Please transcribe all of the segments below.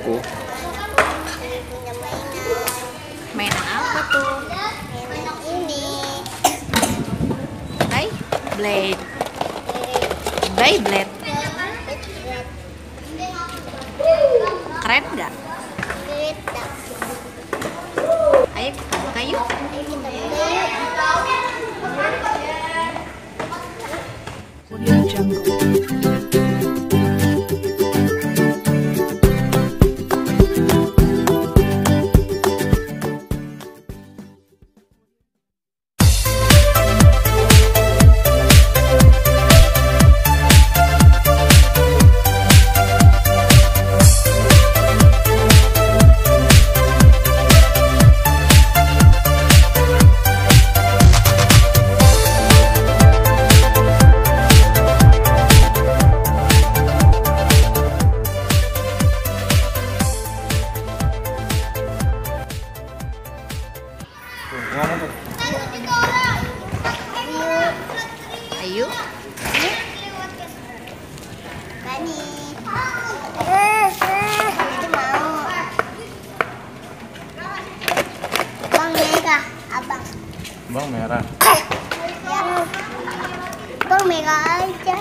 aku. Punya mainan. Mainan apa tuh? Mainan ini. Blade. Beyblade. Keren nggak? Kereta. Ayo kita buka yuk. Ayo kita buka yuk. Ayo. Bani. Itu mau. Bang merah, abang. Bang merah. Ya. Bang merah aja.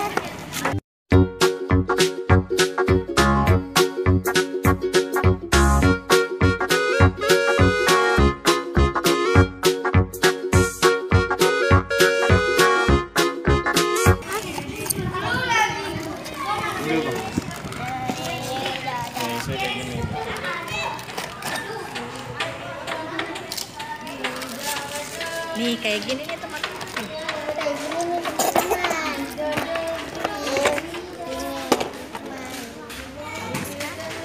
Nih kayak gini nih teman-teman. Kayak gini nih teman.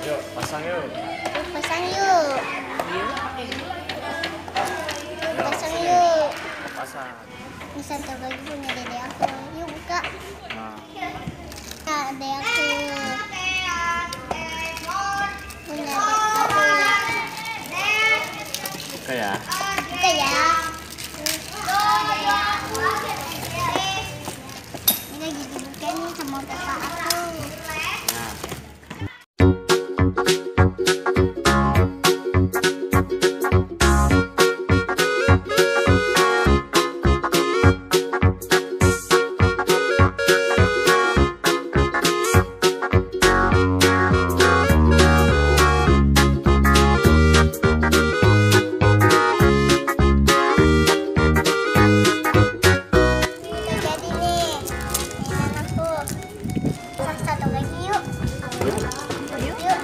Yuk, pasang yuk. Pasang yuk. Pasang yuk. Pasang. Ini satu lagi punya dede aku. Yuk buka. Nah, Nah, adek aku. Punya adek aku. buka ya. Buka ya. Ini lagi dibuka nih sama kakak aku. Nah, Jadi nih, mainan aku. Satu lagi yuk. Yuk.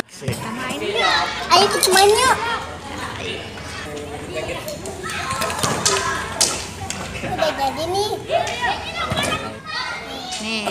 sih. Ayo kita main yuk. Udah jadi nih. Nih.